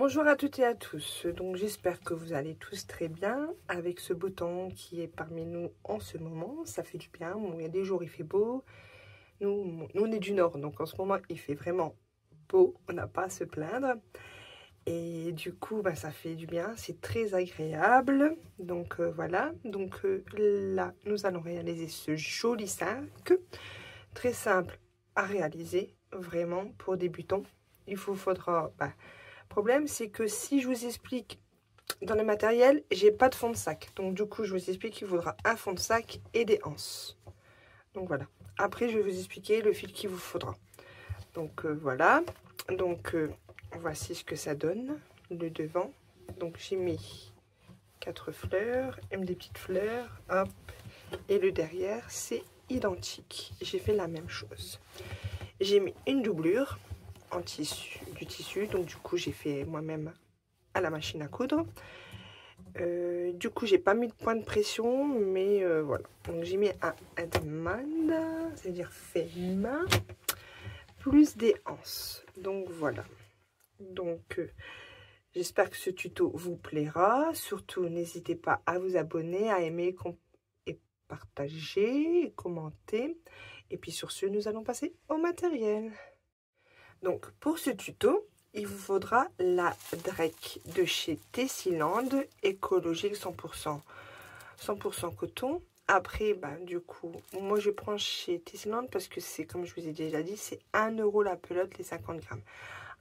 Bonjour à toutes et à tous, donc j'espère que vous allez tous très bien avec ce beau temps qui est parmi nous en ce moment, ça fait du bien. Bon, il y a des jours il fait beau, nous on est du nord donc en ce moment il fait vraiment beau, on n'a pas à se plaindre et du coup ça fait du bien, c'est très agréable. Donc voilà, donc là nous allons réaliser ce joli sac, très simple à réaliser vraiment pour débutants. Il vous faudra... problème, c'est que si je vous explique dans le matériel, j'ai pas de fond de sac. Donc du coup, je vous explique qu'il faudra un fond de sac et des anses. Donc voilà. Après, je vais vous expliquer le fil qu'il vous faudra. Donc voilà. Donc voici ce que ça donne, le devant. Donc j'ai mis 4 fleurs, même des petites fleurs. Hop. Et le derrière, c'est identique. J'ai fait la même chose. J'ai mis une doublure en tissu, du tissu, donc du coup j'ai fait moi-même à la machine à coudre. Du coup j'ai pas mis de point de pression, mais voilà, donc j'ai mis un handmade, c'est-à-dire fait main, plus des anses. Donc voilà, donc j'espère que ce tuto vous plaira. Surtout n'hésitez pas à vous abonner, à aimer et partager et commenter. Et puis sur ce, nous allons passer au matériel. Donc pour ce tuto, il vous faudra la Drake de chez Tessiland, écologique 100% coton. Après, du coup, moi je prends chez Tessiland parce que c'est, comme je vous ai déjà dit, c'est 1 € la pelote, les 50 grammes.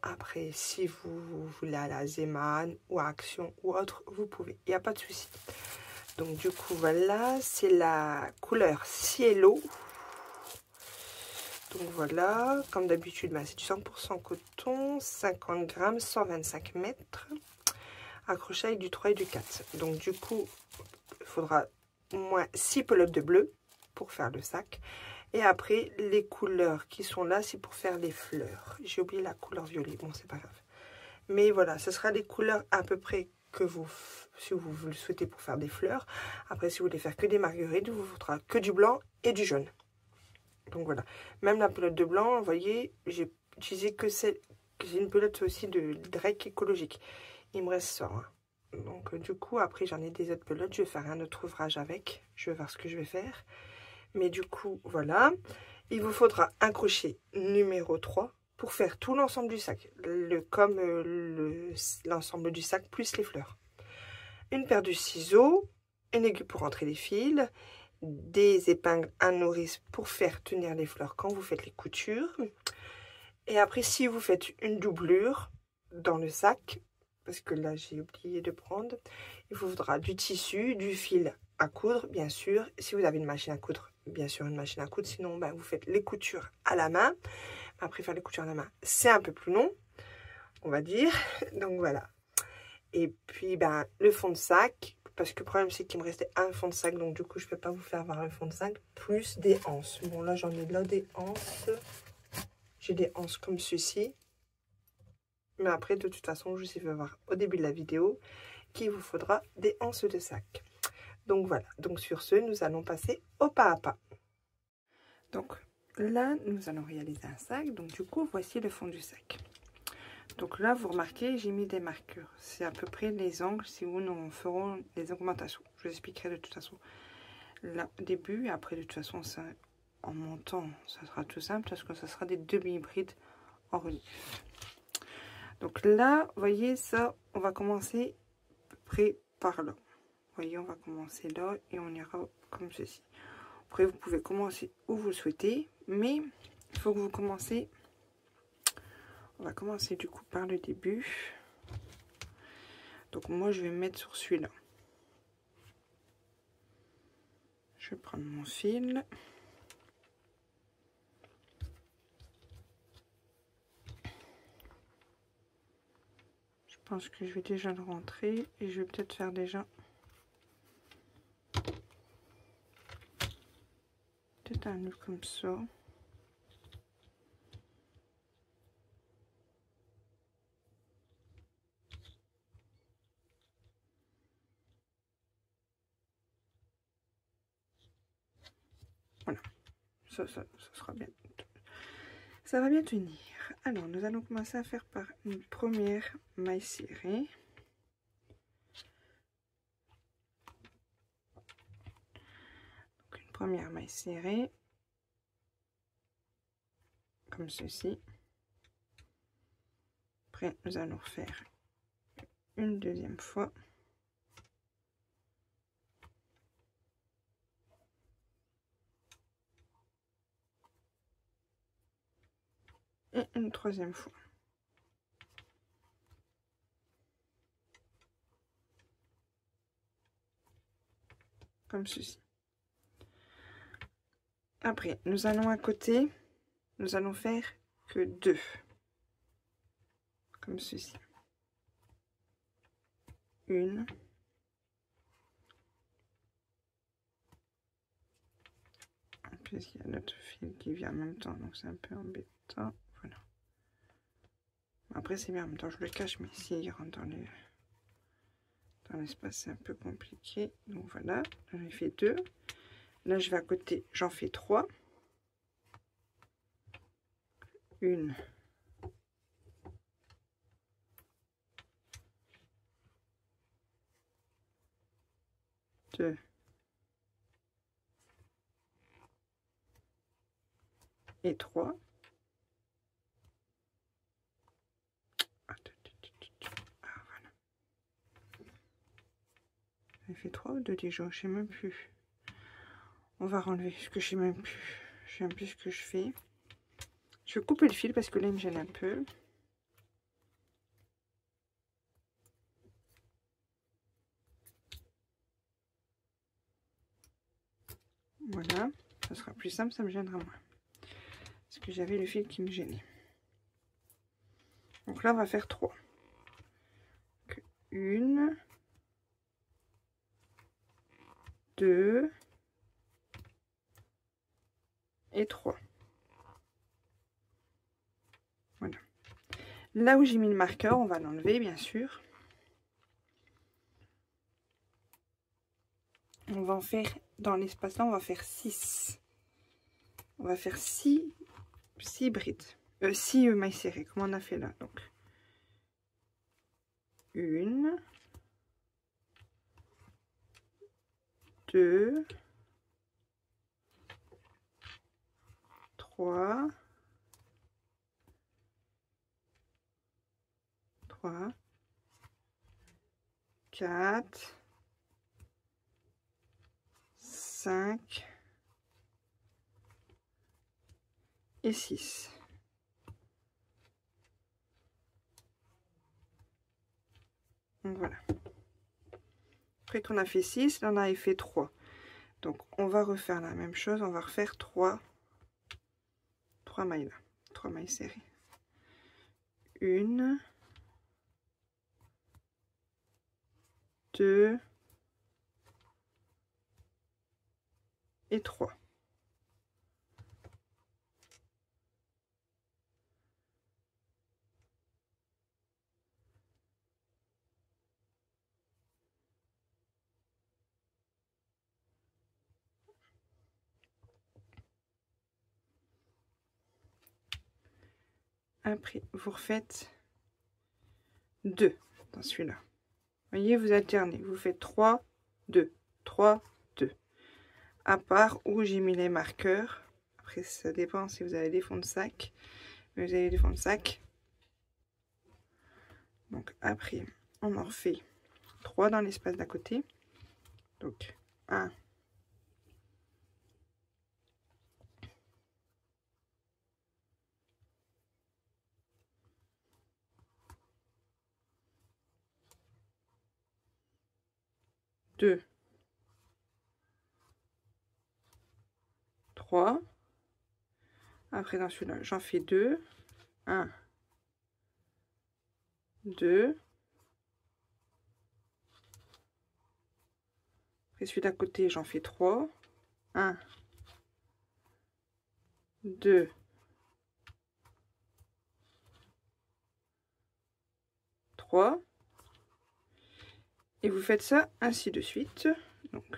Après, si vous voulez à la Zeman ou à Action ou autre, vous pouvez, il n'y a pas de souci. Donc du coup, voilà, c'est la couleur Cielo. Donc voilà, comme d'habitude, c'est du 100% coton, 50 grammes, 125 mètres, accroché avec du 3 et du 4. Donc du coup, il faudra au moins 6 pelotes de bleu pour faire le sac. Et après, les couleurs qui sont là, c'est pour faire les fleurs. J'ai oublié la couleur violet, bon, c'est pas grave. Mais voilà, ce sera des couleurs à peu près que vous, si vous le souhaitez pour faire des fleurs. Après, si vous voulez faire que des marguerites, il vous faudra que du blanc et du jaune. Donc voilà, même la pelote de blanc, vous voyez, j'ai utilisé que celle, j'ai une pelote aussi de Drake écologique. Il me reste ça. Hein. Donc du coup, après j'en ai des autres pelotes, je vais faire un autre ouvrage avec. Je vais voir ce que je vais faire. Mais du coup, voilà. Il vous faudra un crochet numéro 3 pour faire tout l'ensemble du sac. Comme l'ensemble du sac plus les fleurs. Une paire de ciseaux, une aiguille pour rentrer les fils, des épingles à nourrice pour faire tenir les fleurs quand vous faites les coutures. Et après, si vous faites une doublure dans le sac, parce que là j'ai oublié de prendre, il vous faudra du tissu, du fil à coudre, bien sûr. Si vous avez une machine à coudre, bien sûr une machine à coudre, sinon vous faites les coutures à la main. Après, faire les coutures à la main, c'est un peu plus long, on va dire. Donc voilà. Et puis le fond de sac, parce que le problème c'est qu'il me restait un fond de sac, donc du coup je ne peux pas vous faire avoir un fond de sac, plus des anses. Bon là j'en ai là des anses, j'ai des anses comme ceci, mais après de toute façon je vous ai fait voir au début de la vidéo qu'il vous faudra des anses de sac. Donc voilà, donc sur ce nous allons passer au pas à pas. Donc là nous allons réaliser un sac, donc du coup voici le fond du sac. Donc là, vous remarquez, j'ai mis des marqueurs. C'est à peu près les angles, si nous ferons les augmentations. Je vous expliquerai de toute façon là au début. Et après, de toute façon, ça, en montant, ça sera tout simple parce que ça sera des demi-hybrides en relief. Donc là, vous voyez ça, on va commencer à peu près par là. Vous voyez, on va commencer là et on ira comme ceci. Après, vous pouvez commencer où vous souhaitez, mais il faut que vous commencez... On va commencer du coup par le début. Donc moi je vais me mettre sur celui-là. Je vais prendre mon fil. Je pense que je vais déjà le rentrer et je vais peut-être faire déjà peut-être un nœud comme ça. Voilà, ça sera bien. Ça va bien tenir. Alors, nous allons commencer à faire par une première maille serrée. Donc, une première maille serrée, comme ceci. Après, nous allons faire une deuxième fois. Et une troisième fois. Comme ceci. Après, nous allons à côté, nous allons faire que 2. Comme ceci. Une. Puisqu'il y a notre fil qui vient en même temps, donc c'est un peu embêtant. Voilà. Après, c'est bien, en même temps, je le cache, mais s'il rentre dans l'espace, c'est un peu compliqué. Donc voilà, j'en ai fait 2. Là, je vais à côté, j'en fais 3. Une. Deux. Et 3. Ah, voilà. J'ai fait 3 ou 2 déjà, je sais même plus. On va renlever, parce que je sais même plus. Je sais même plus ce que je fais. Je vais couper le fil parce que là, il me gêne un peu. Voilà, ça sera plus simple, ça me gênera moins. Parce que j'avais le fil qui me gênait. Donc là, on va faire 3. Donc, 1, 2 et 3. Voilà. Là où j'ai mis le marqueur, on va l'enlever, bien sûr. On va en faire, dans l'espace là, on va faire 6. On va faire 6 brides. 6 mailles serrées, comme on a fait là. Donc, 1, 2, 3, 4, 5 et 6. Donc voilà. Après qu'on a fait 6, là on avait fait 3. Donc on va refaire la même chose, on va refaire 3 mailles là, 3 mailles serrées. 1, 2 et 3. Après, vous refaites 2 dans celui-là. Voyez, vous alternez. Vous faites 3, 2, 3, 2. À part où j'ai mis les marqueurs. Après, ça dépend si vous avez des fonds de sac. Mais vous avez des fonds de sac. Donc après, on en refait 3 dans l'espace d'à côté. Donc 1, 2, 3. Après dans celui-là, j'en fais 2. 1, 2. Après celui d'à côté, j'en fais 3. 1, 2, 3. Et vous faites ça ainsi de suite. Donc,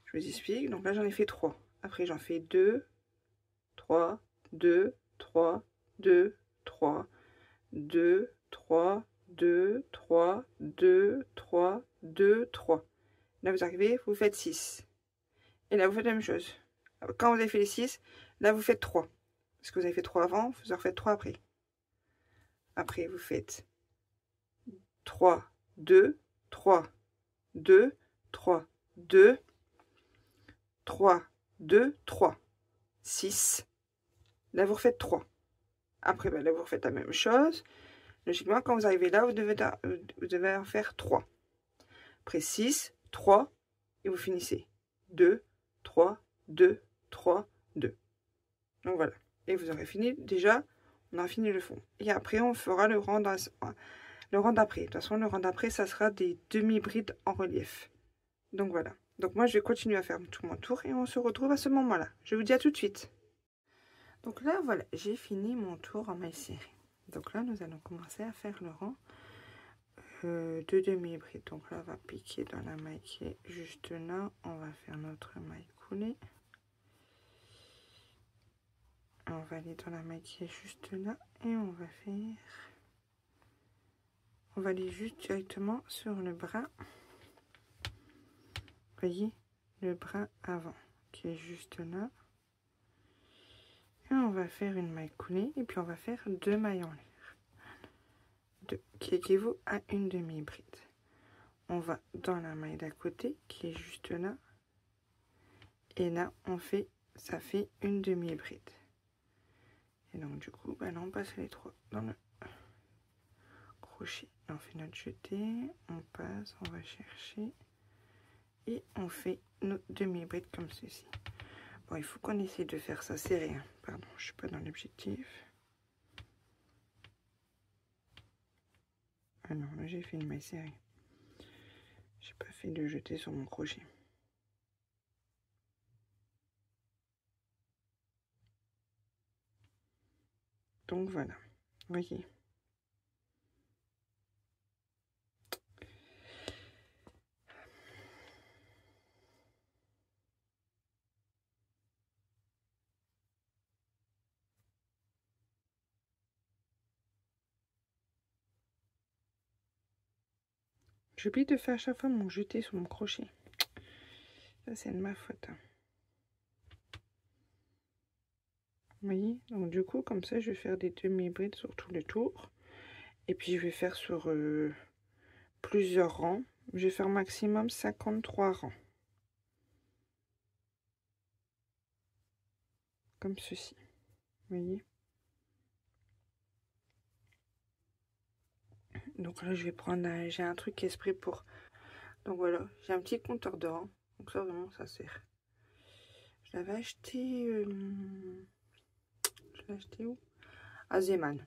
je vous explique. Donc là, j'en ai fait 3. Après, j'en fais 2, 3, 2, 3, 2, 3, 2, 3, 2, 3, 2, 3, 2, 3. Là, vous arrivez, vous faites 6. Et là, vous faites la même chose. Quand vous avez fait les 6, là, vous faites 3. Parce que vous avez fait 3 avant, vous en refaites 3 après. Après, vous faites 3, 2, 3, 2, 3, 2, 3, 2, 3, 6. Là, vous refaites 3. Après, ben, là, vous refaites la même chose. Logiquement, quand vous arrivez là, vous devez en faire 3. Après 6, 3, et vous finissez. 2, 3, 2, 3, 2. Donc voilà. Et vous aurez fini, déjà, on a fini le fond. Et après, on fera le rang d'après. De toute façon, le rang d'après, ça sera des demi-brides en relief. Donc voilà. Donc moi, je vais continuer à faire tout mon tour et on se retrouve à ce moment-là. Je vous dis à tout de suite. Donc là, voilà, j'ai fini mon tour en maille serrée. Donc là, nous allons commencer à faire le rang de demi-bride. Donc là, on va piquer dans la maille qui est juste là. On va faire notre maille coulée. On va aller dans la maille qui est juste là et on va faire... On va aller juste directement sur le bras. Voyez, le bras avant qui est juste là. Et on va faire une maille coulée et puis on va faire 2 mailles en l'air. 2 qui équivaut à une demi-bride. On va dans la maille d'à côté qui est juste là. Et là, on fait, ça fait une demi-bride. Et donc du coup, ben là, on passe les 3 dans le crochet. On fait notre jeté, on passe, on va chercher. Et on fait nos demi-brides comme ceci. Bon, il faut qu'on essaie de faire ça serré. Hein. Pardon, je suis pas dans l'objectif. Ah non, là j'ai fait une maille serrée. J'ai pas fait de jeté sur mon crochet. Donc voilà, voyez. J'oublie de faire à chaque fois mon jeté sur mon crochet. Ça, c'est de ma faute. Vous voyez? Donc, du coup, comme ça, je vais faire des demi-brides sur tout le tour. Et puis, je vais faire sur plusieurs rangs. Je vais faire maximum 53 rangs. Comme ceci. Vous voyez? Donc là, je vais prendre... j'ai un truc exprès pour... Donc voilà, j'ai un petit compteur de rang. Donc ça, vraiment, ça sert. Je l'avais acheté... je l'ai acheté où? À Zeman.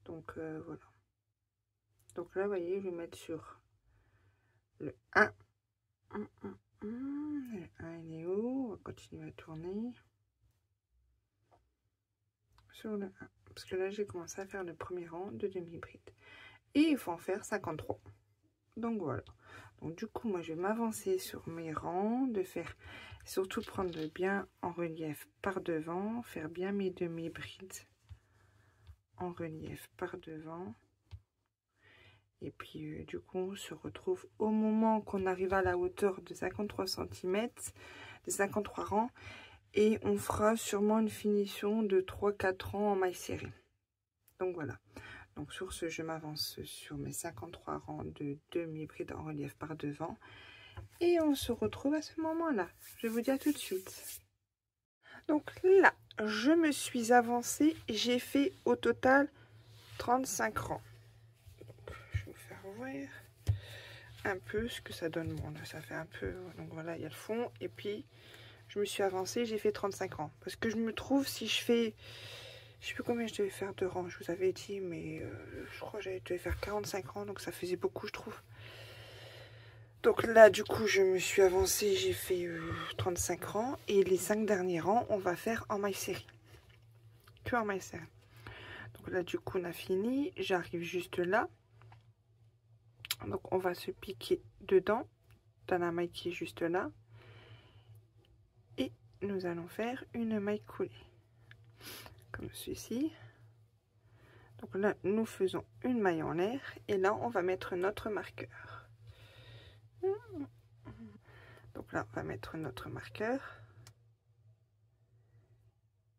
Donc voilà. Donc là, vous voyez, je vais mettre sur le 1. Le 1, il est où? On va continuer à tourner. Sur le 1. Parce que là, j'ai commencé à faire le premier rang de demi-bride. Et il faut en faire 53. Donc voilà. Donc du coup, moi, je vais m'avancer sur mes rangs, de faire... Surtout prendre bien en relief par devant, faire bien mes demi-brides en relief par devant. Et puis du coup, on se retrouve au moment qu'on arrive à la hauteur de 53 cm, de 53 rangs. Et on fera sûrement une finition de 3-4 rangs en maille serrée. Donc voilà. Donc sur ce, je m'avance sur mes 53 rangs de demi-bride en relief par devant. Et on se retrouve à ce moment-là. Je vous dis à tout de suite. Donc là, je me suis avancée. J'ai fait au total 35 rangs. Donc, je vais vous faire voir un peu ce que ça donne. Bon, là, ça fait un peu... Donc voilà, il y a le fond. Et puis, je me suis avancée. J'ai fait 35 rangs. Parce que je me trouve, si je fais... Je sais plus combien je devais faire de rangs, je vous avais dit, mais je crois que j'avais dû faire 45 rangs. Donc ça faisait beaucoup, je trouve. Donc là, du coup, je me suis avancée, j'ai fait 35 rangs. Et les 5 derniers rangs, on va faire en maille serrée. Que en maille serrée. Donc là, du coup, on a fini. J'arrive juste là. Donc on va se piquer dedans, dans la maille qui est juste là. Et nous allons faire une maille coulée. Comme ceci. Donc là, nous faisons une maille en l'air et là, on va mettre notre marqueur. Donc là, on va mettre notre marqueur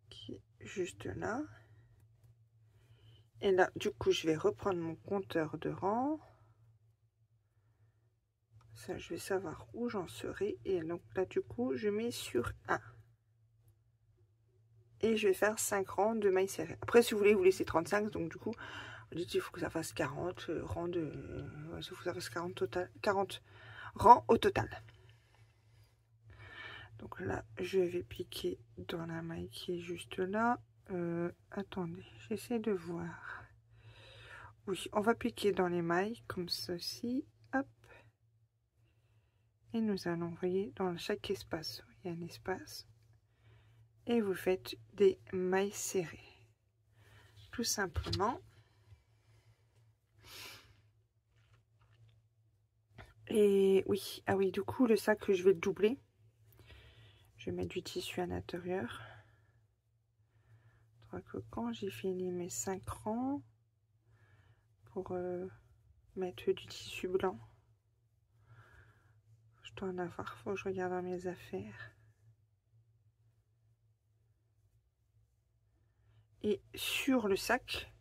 qui est juste là. Et là, du coup, je vais reprendre mon compteur de rang. Ça, je vais savoir où j'en serai. Et donc là, du coup, je mets sur 1. Et je vais faire 5 rangs de mailles serrées. Après, si vous voulez, vous laissez 35. Donc, du coup, vous dites il faut que ça fasse 40 rangs de... il faut que ça fasse 40 rangs au total. Donc là, je vais piquer dans la maille qui est juste là. Attendez, j'essaie de voir. Oui, on va piquer dans les mailles comme ceci. Hop. Et nous allons, voyez, dans chaque espace, il y a un espace. Et vous faites des mailles serrées. Tout simplement. Et oui, ah oui, du coup, le sac, je vais le doubler. Je vais mettre du tissu à l'intérieur. Je crois que quand j'ai fini mes 5 rangs, pour mettre du tissu blanc, je dois en avoir, faut que je regarde dans mes affaires. Et sur le sac,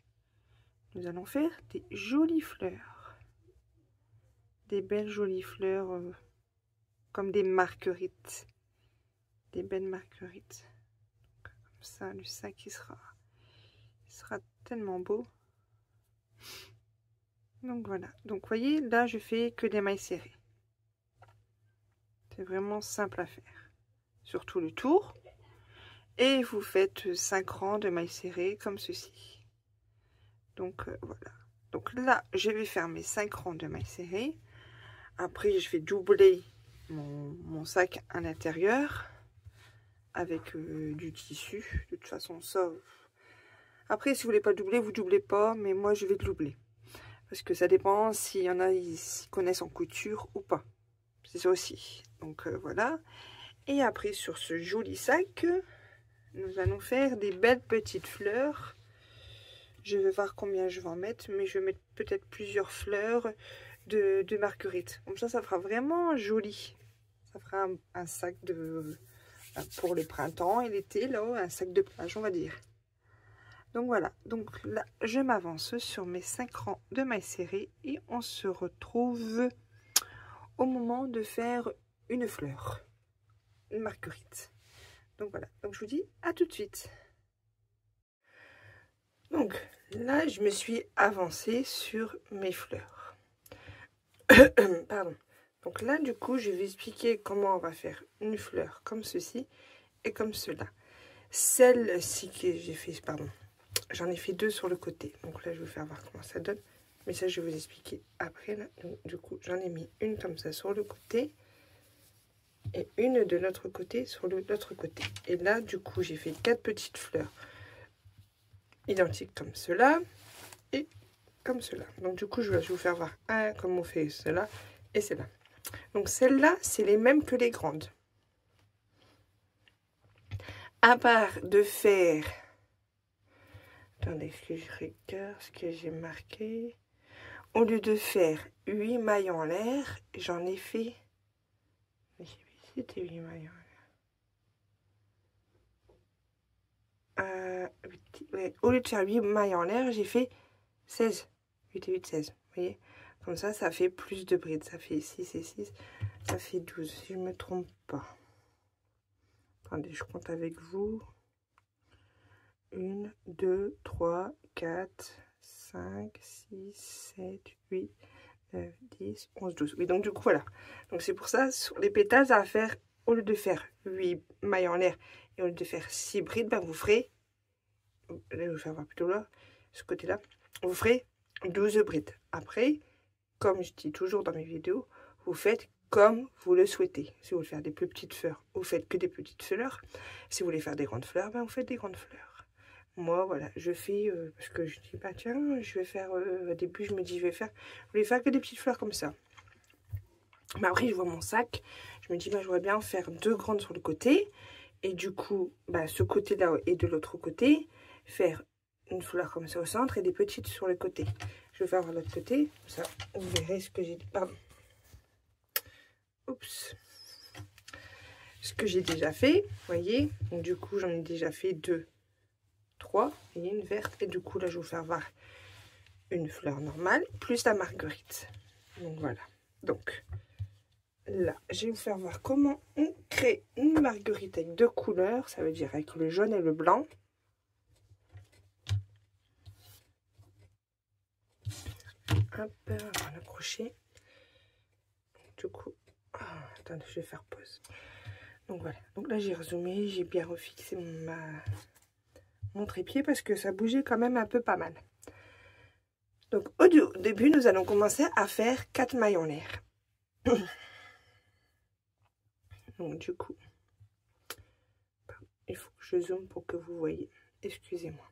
nous allons faire des jolies fleurs. Des belles jolies fleurs, comme des marguerites. Des belles marguerites. Comme ça, le sac, il sera tellement beau. Donc voilà. Donc vous voyez, là, je fais que des mailles serrées. C'est vraiment simple à faire. Sur tout le tour. Et vous faites 5 rangs de mailles serrées comme ceci. Donc voilà. Donc là, je vais faire mes 5 rangs de mailles serrées. Après, je vais doubler mon sac à l'intérieur avec du tissu. De toute façon, ça... Après, si vous voulez pas doubler, vous doublez pas. Mais moi, je vais doubler. Parce que ça dépend s'il y en a qui connaissent en couture ou pas. C'est ça aussi. Donc voilà. Et après, sur ce joli sac... Nous allons faire des belles petites fleurs. Je vais voir combien je vais en mettre, mais je vais mettre peut-être plusieurs fleurs de marguerite. Comme ça fera vraiment joli. Ça fera un sac pour le printemps et l'été, là, un sac de plage, on va dire. Donc voilà. Donc là, je m'avance sur mes 5 rangs de mailles serrées et on se retrouve au moment de faire une fleur, une marguerite. Donc voilà, donc je vous dis à tout de suite. Donc là, je me suis avancée sur mes fleurs. Pardon. Donc là, du coup, je vais expliquer comment on va faire une fleur comme ceci et comme cela. Celle-ci que j'ai fait, pardon, j'en ai fait 2 sur le côté. Donc là, je vais vous faire voir comment ça donne. Mais ça, je vais vous expliquer après. Là. Donc, du coup, j'en ai mis une comme ça sur le côté. Et une de l'autre côté sur l'autre côté. Et là, du coup, j'ai fait 4 petites fleurs identiques comme cela et comme cela. Donc, du coup, je vais vous faire voir comment on fait cela et cela. Donc, celles-là, c'est les mêmes que les grandes. À part de faire... Attendez, que je regarde ce que j'ai marqué. Au lieu de faire 8 mailles en l'air, j'en ai fait... C'était 8 mailles en l'air. Ouais, au lieu de faire 8 mailles en l'air, j'ai fait 16. 8 et 8, 16. Vous voyez? Comme ça fait plus de brides. Ça fait 6 et 6. Ça fait 12, si je ne me trompe pas. Attendez, je compte avec vous. 1, 2, 3, 4, 5, 6, 7, 8, 9, 10, 11, 12. Oui, donc du coup, voilà. Donc c'est pour ça, sur les pétales, ça va faire, au lieu de faire 8 mailles en l'air et au lieu de faire 6 brides, ben vous ferez, là, je vais vous faire voir plutôt là, ce côté-là, vous ferez 12 brides. Après, comme je dis toujours dans mes vidéos, vous faites comme vous le souhaitez. Si vous voulez faire des plus petites fleurs, vous faites que des petites fleurs. Si vous voulez faire des grandes fleurs, ben vous faites des grandes fleurs. Moi, voilà, je fais, parce que je dis, bah tiens, je vais faire, au début, je me dis, je vais faire que des petites fleurs comme ça. Mais après, je vois mon sac, je me dis, bah, je voudrais bien faire 2 grandes sur le côté. Et du coup, bah, ce côté-là et de l'autre côté, faire une fleur comme ça au centre et des petites sur le côté. Je vais faire voir l'autre côté, ça vous verrez ce que j'ai dit. Pardon. Oups. Ce que j'ai déjà fait, vous voyez. Donc du coup, j'en ai déjà fait 2, 3. Vous voyez, une verte. Et du coup, là, je vais vous faire voir une fleur normale plus la marguerite. Donc voilà. Donc là, je vais vous faire voir comment on crée une marguerite avec 2 couleurs. Ça veut dire avec le jaune et le blanc. Hop, on va l'accrocher. Du coup, attendez, je vais faire pause. Donc voilà. Donc là, j'ai rezoomé, j'ai bien refixé mon trépied parce que ça bougeait quand même un peu pas mal. Donc au début, nous allons commencer à faire 4 mailles en l'air. Donc du coup, il faut que je zoome pour que vous voyez. Excusez-moi.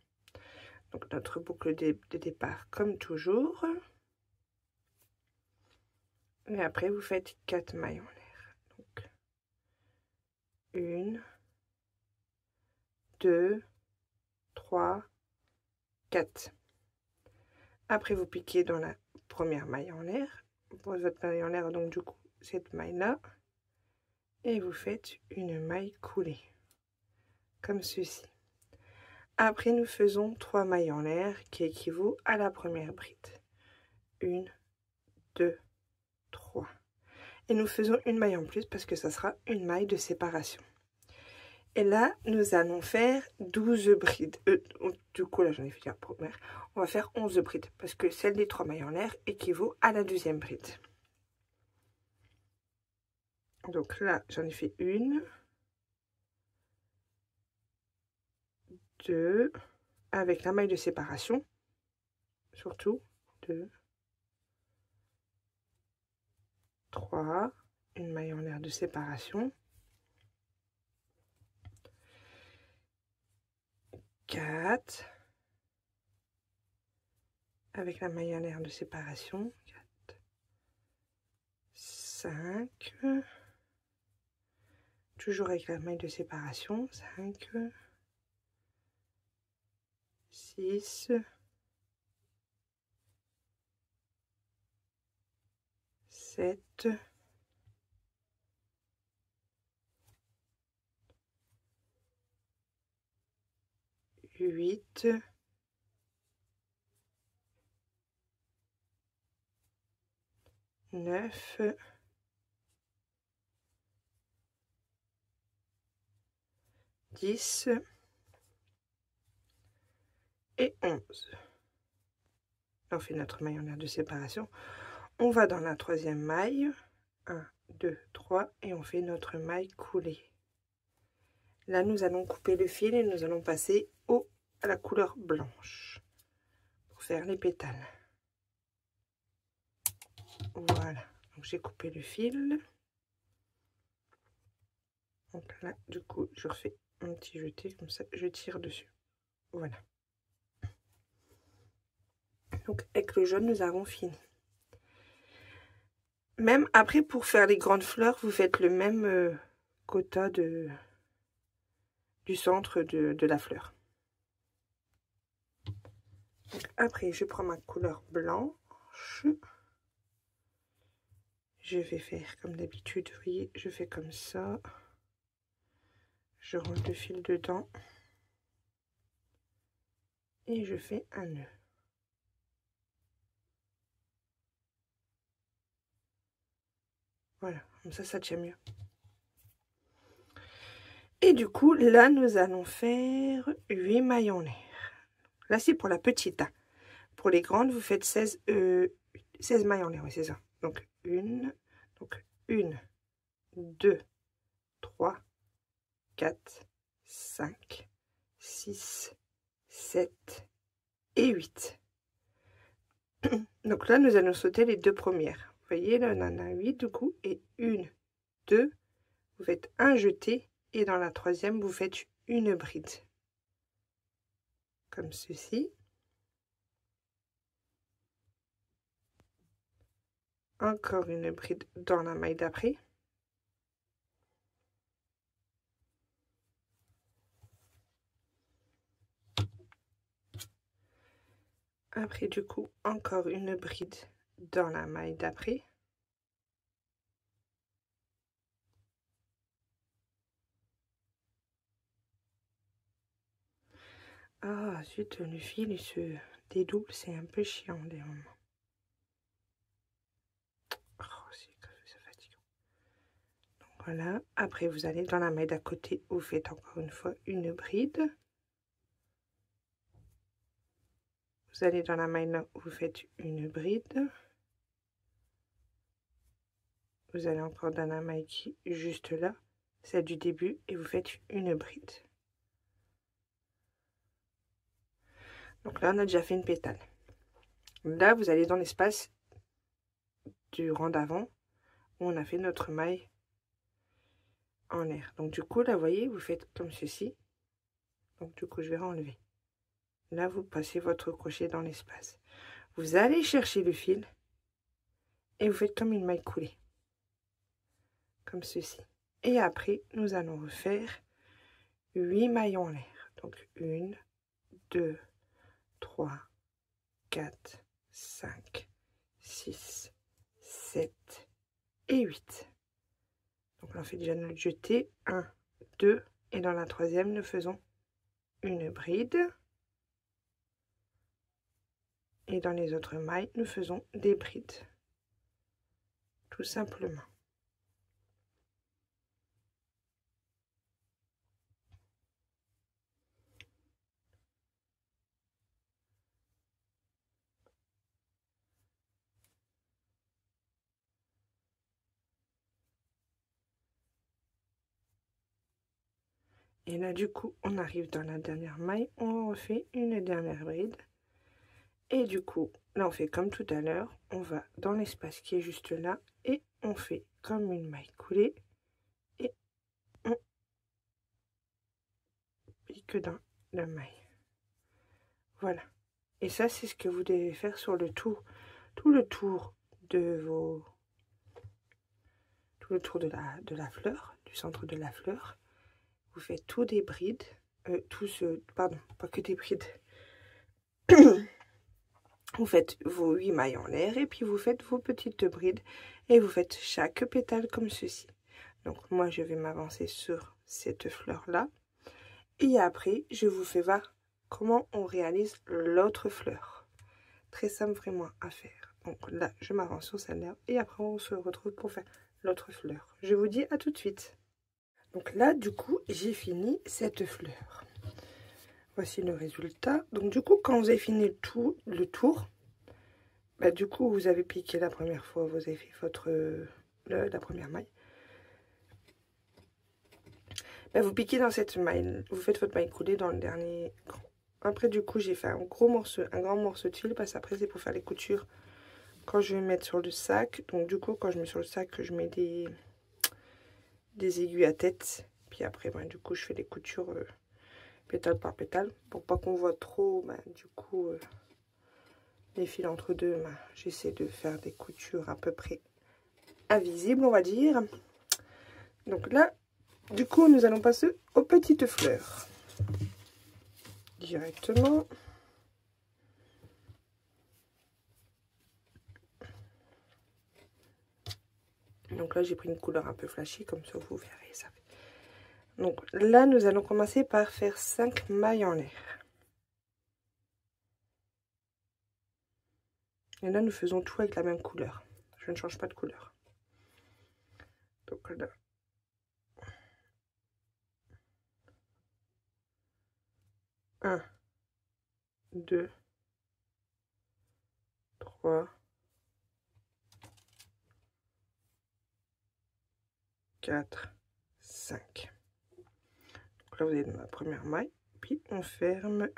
Donc notre boucle de départ comme toujours. Et après, vous faites 4 mailles en l'air. Donc 1, 2, 3, 4. Après, vous piquez dans la première maille en l'air. Pour votre maille en l'air, donc du coup, cette maille-là. Et vous faites une maille coulée. Comme ceci. Après, nous faisons 3 mailles en l'air qui équivaut à la première bride. 1, 2, 3. Et nous faisons une maille en plus parce que ça sera une maille de séparation. Et là, nous allons faire 12 brides. Du coup, là, j'en ai fait la première. On va faire 11 brides parce que celle des 3 mailles en l'air équivaut à la deuxième bride. Donc là, j'en ai fait 1, 2, avec la maille de séparation, surtout, 2, 3, une maille en l'air de séparation, 4, avec la maille en l'air de séparation, 4, 5, toujours avec la maille de séparation, 5, 6, 7, 8, 9, 10 et 11. On fait notre maille en l'air de séparation. On va dans la troisième maille. 1, 2, 3 et on fait notre maille coulée. Là, nous allons couper le fil et nous allons passer à la couleur blanche pour faire les pétales. Voilà, donc j'ai coupé le fil. Donc là, du coup, je refais un petit jeté comme ça, je tire dessus. Voilà. Donc avec le jaune, nous avons fini. Même après, pour faire les grandes fleurs, vous faites le même quota du centre de la fleur. Donc après, je prends ma couleur blanche. Je vais faire comme d'habitude, vous voyez, je fais comme ça. Je rentre le fil dedans. Et je fais un nœud. Voilà, comme ça tient mieux. Et du coup, là, nous allons faire 8 mailles en l'air. Là, c'est pour la petite. Hein. Pour les grandes, vous faites 16 mailles en l'air, oui, c'est ça. Donc, 1, 2, 3, 4, 5, 6, 7 et 8. Donc là, nous allons sauter les 2 premières. Vous voyez, là, on en a 8 du coup. Et 1, 2, vous faites un jeté. Et dans la troisième, vous faites une bride. Comme ceci. Encore une bride dans la maille d'après. Après, du coup, encore une bride dans la maille d'après. Ah, zut, le fil, il se dédouble, c'est un peu chiant des moments. Oh, c'est fatigant. Donc, voilà, après, vous allez dans la maille d'à côté, vous faites encore une fois une bride. Vous allez dans la maille là, vous faites une bride. Vous allez encore dans la maille qui est juste là, celle du début, et vous faites une bride. Donc là, on a déjà fait une pétale. Là, vous allez dans l'espace du rang d'avant, où on a fait notre maille en l'air. Donc du coup, là, vous voyez, vous faites comme ceci. Donc du coup, je vais enlever. Là, vous passez votre crochet dans l'espace. Vous allez chercher le fil et vous faites comme une maille coulée. Comme ceci. Et après, nous allons refaire 8 mailles en l'air. Donc 1, 2, 3, 4, 5, 6, 7 et 8. Donc là, on fait déjà notre jeté. 1, 2. Et dans la troisième, nous faisons une bride. Et dans les autres mailles, nous faisons des brides. Tout simplement. Et là, du coup, on arrive dans la dernière maille, on refait une dernière bride. Et du coup, là, on fait comme tout à l'heure, on va dans l'espace qui est juste là, et on fait comme une maille coulée, et on pique dans la maille. Voilà. Et ça, c'est ce que vous devez faire sur le tour, tout le tour de vos... Tout le tour de la fleur, du centre de la fleur. Vous faites tout des brides, pardon, pas que des brides. Vous faites vos 8 mailles en l'air et puis vous faites vos petites brides et vous faites chaque pétale comme ceci. Donc moi je vais m'avancer sur cette fleur là et après je vous fais voir comment on réalise l'autre fleur. Très simple vraiment à faire. Donc là je m'avance sur celle-là et après on se retrouve pour faire l'autre fleur. Je vous dis à tout de suite. Donc là du coup j'ai fini cette fleur. Voici le résultat. Donc du coup quand vous avez fini le tour, bah, du coup vous avez piqué la première fois, vous avez fait votre la première maille. Bah, vous piquez dans cette maille, vous faites votre maille coulée dans le dernier. Après du coup j'ai fait un grand morceau de fil parce qu'après c'est pour faire les coutures quand je vais mettre sur le sac. Donc du coup quand je mets sur le sac je mets des aiguilles à tête. Puis après bah, du coup je fais les coutures pétale par pétale pour pas qu'on voit trop. Bah, du coup les fils entre deux, bah, j'essaie de faire des coutures à peu près invisibles on va dire. Donc là du coup nous allons passer aux petites fleurs directement. Donc là j'ai pris une couleur un peu flashy comme ça vous verrez ça. Donc là nous allons commencer par faire 5 mailles en l'air. Et là nous faisons tout avec la même couleur. Je ne change pas de couleur. Donc là 1, 2, 3, 4, 5. Donc là vous avez ma première maille, puis on ferme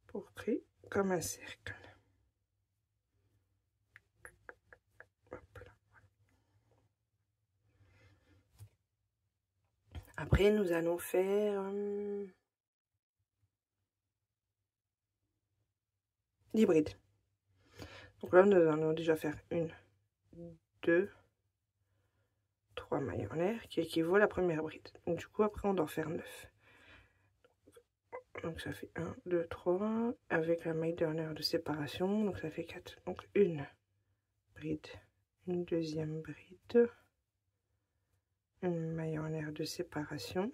pour créer comme un cercle. Hop là. Après nous allons faire l'hybride. Donc là nous allons déjà faire 1, 2, 3 mailles en l'air qui équivaut à la première bride. Donc du coup après on doit en faire 9. donc ça fait 1, 2, 3, avec la maille dernière de séparation, donc ça fait 4. Donc une bride, une deuxième bride, une maille en air de séparation,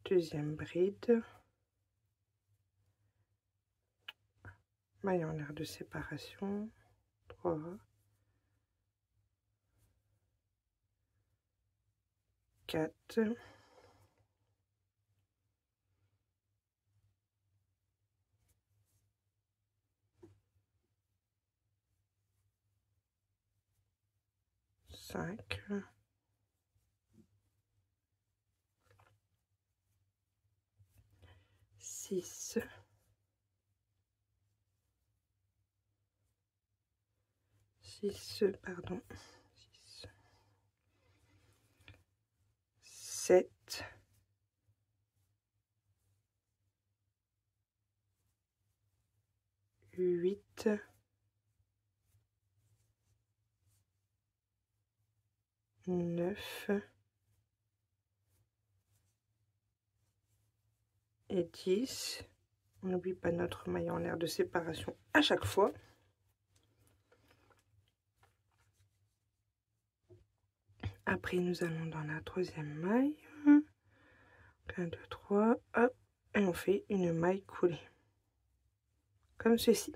deuxième bride, maille en air de séparation, 3, 4, 5, 6, 7, 8, 9 et 10. On n'oublie pas notre maille en air de séparation à chaque fois. Après, nous allons dans la troisième maille. 1, 2, 3, hop, et on fait une maille coulée. Comme ceci.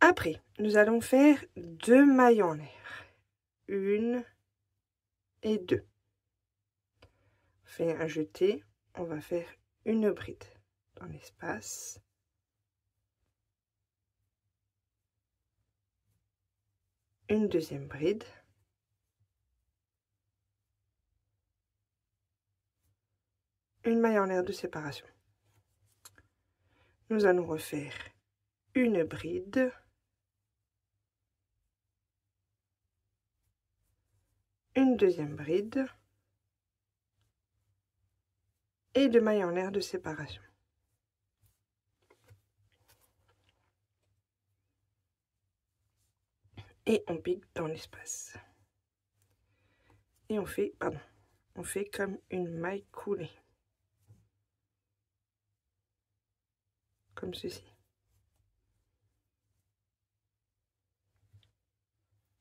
Après, nous allons faire 2 mailles en air. 1 et 2. On fait un jeté, on va faire une bride dans l'espace. Une deuxième bride. Une maille en air de séparation. Nous allons refaire une bride, une deuxième bride et 2 mailles en air de séparation. Et on pique dans l'espace. Et on fait comme une maille coulée. Comme ceci.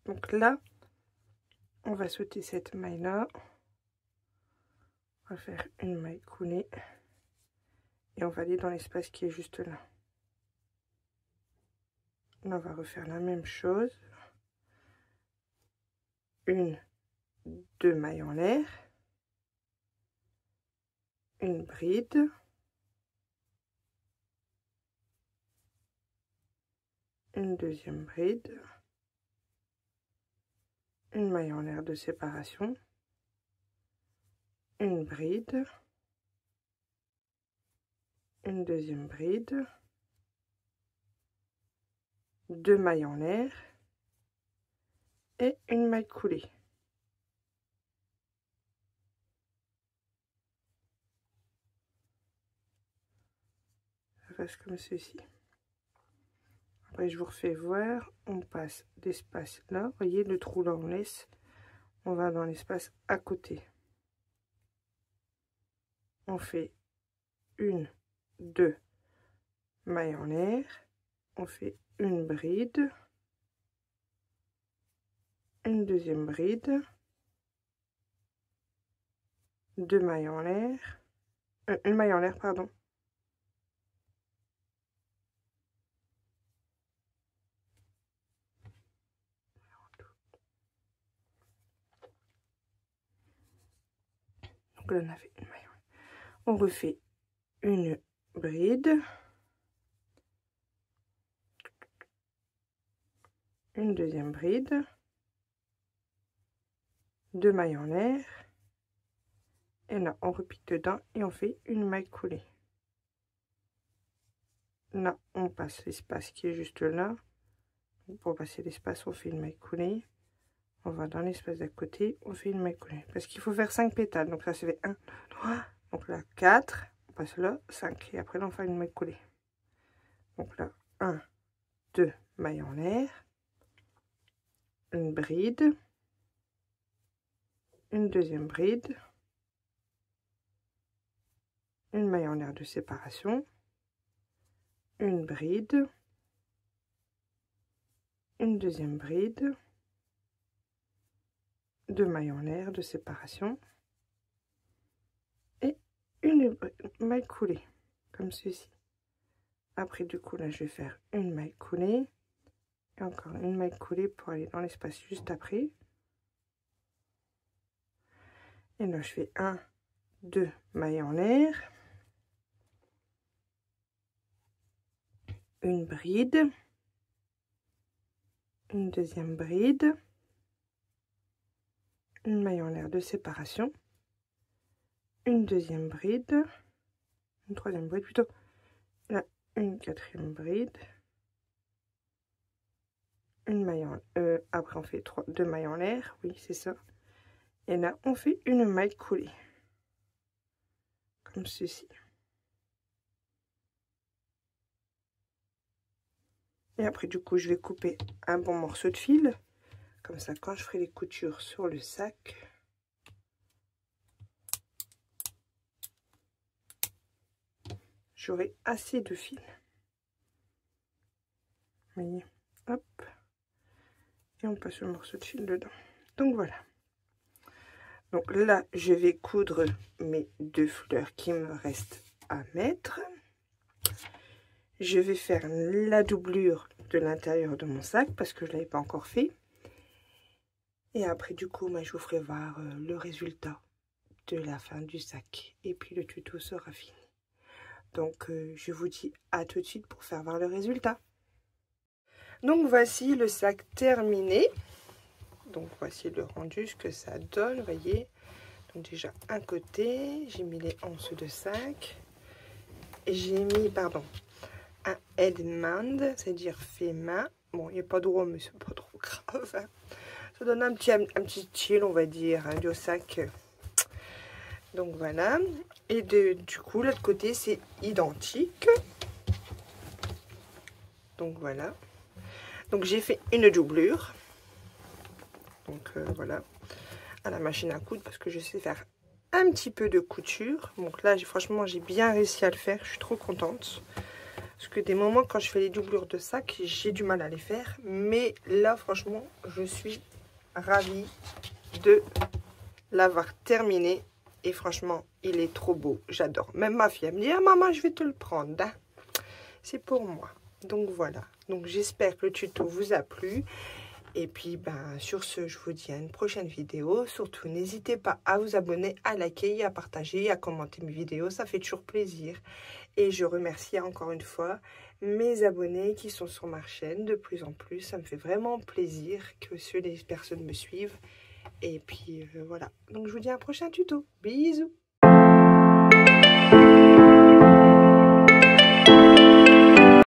Donc là, on va sauter cette maille là, on va faire une maille coulée et on va aller dans l'espace qui est juste là. Là, on va refaire la même chose, 1, 2 mailles en l'air, une bride, une deuxième bride, une maille en l'air de séparation, une bride, une deuxième bride, 2 mailles en l'air et une maille coulée. Ça fasse comme ceci. Après, je vous refais voir, on passe l'espace là, voyez le trou là, on laisse, on va dans l'espace à côté. On fait 1, 2 mailles en l'air, on fait une bride, une deuxième bride, 2 mailles en l'air, une maille en l'air, pardon. Donc là, on a fait une maille en l'air. On refait une bride, une deuxième bride, 2 mailles en l'air, et là on repique dedans et on fait une maille coulée. Là on passe l'espace qui est juste là. Pour passer l'espace, on fait une maille coulée, on va dans l'espace d'à côté, on fait une maille coulée, parce qu'il faut faire 5 pétales, donc ça se fait 1, 2, 3, donc là 4, on passe là 5, et après là on fait une maille coulée. Donc là 1, 2 mailles en l'air, une bride, une deuxième bride, une maille en l'air de séparation, une bride, une deuxième bride, 2 mailles en l'air de séparation et une maille coulée comme ceci. Après du coup là je vais faire une maille coulée et encore une maille coulée pour aller dans l'espace juste après. Et là je fais 1, 2 mailles en l'air, une bride, une deuxième bride, une maille en l'air de séparation, une deuxième bride, une troisième bride plutôt, là une quatrième bride, une maille en après on fait 2 mailles en l'air, oui c'est ça, et là on fait une maille coulée comme ceci. Et après du coup je vais couper un bon morceau de fil, comme ça quand je ferai les coutures sur le sac, j'aurai assez de fil. Vous voyez, hop, et on passe le morceau de fil dedans. Donc voilà. Donc là je vais coudre mes 2 fleurs qui me restent à mettre. Je vais faire la doublure de l'intérieur de mon sac parce que je ne l'avais pas encore fait. Et après du coup je vous ferai voir le résultat de la fin du sac. Et puis le tuto sera fini. Donc je vous dis à tout de suite pour faire voir le résultat. Donc voici le sac terminé. Donc voici le rendu, ce que ça donne, voyez. Donc déjà un côté, j'ai mis les anses de sac. J'ai mis, pardon, un headband, c'est-à-dire fait main. Bon, il n'y a pas de rond, mais c'est pas trop grave. Hein. Ça donne un petit chill, on va dire, hein, du sac. Donc voilà. Et du coup, l'autre côté, c'est identique. Donc voilà. Donc j'ai fait une doublure. Donc voilà. À la machine à coudre parce que je sais faire un petit peu de couture. Donc là, franchement, j'ai bien réussi à le faire. Je suis trop contente. Parce que des moments, quand je fais les doublures de sac, j'ai du mal à les faire. Mais là, franchement, je suis ravie de l'avoir terminé. Et franchement, il est trop beau. J'adore. Même ma fille, elle me dit, ah maman, je vais te le prendre. Hein. C'est pour moi. Donc voilà. Donc j'espère que le tuto vous a plu. Et puis sur ce, je vous dis à une prochaine vidéo. Surtout, n'hésitez pas à vous abonner, à liker, à partager, à commenter mes vidéos. Ça fait toujours plaisir. Et je remercie encore une fois mes abonnés qui sont sur ma chaîne de plus en plus. Ça me fait vraiment plaisir que les personnes me suivent. Et puis voilà. Donc je vous dis à un prochain tuto. Bisous.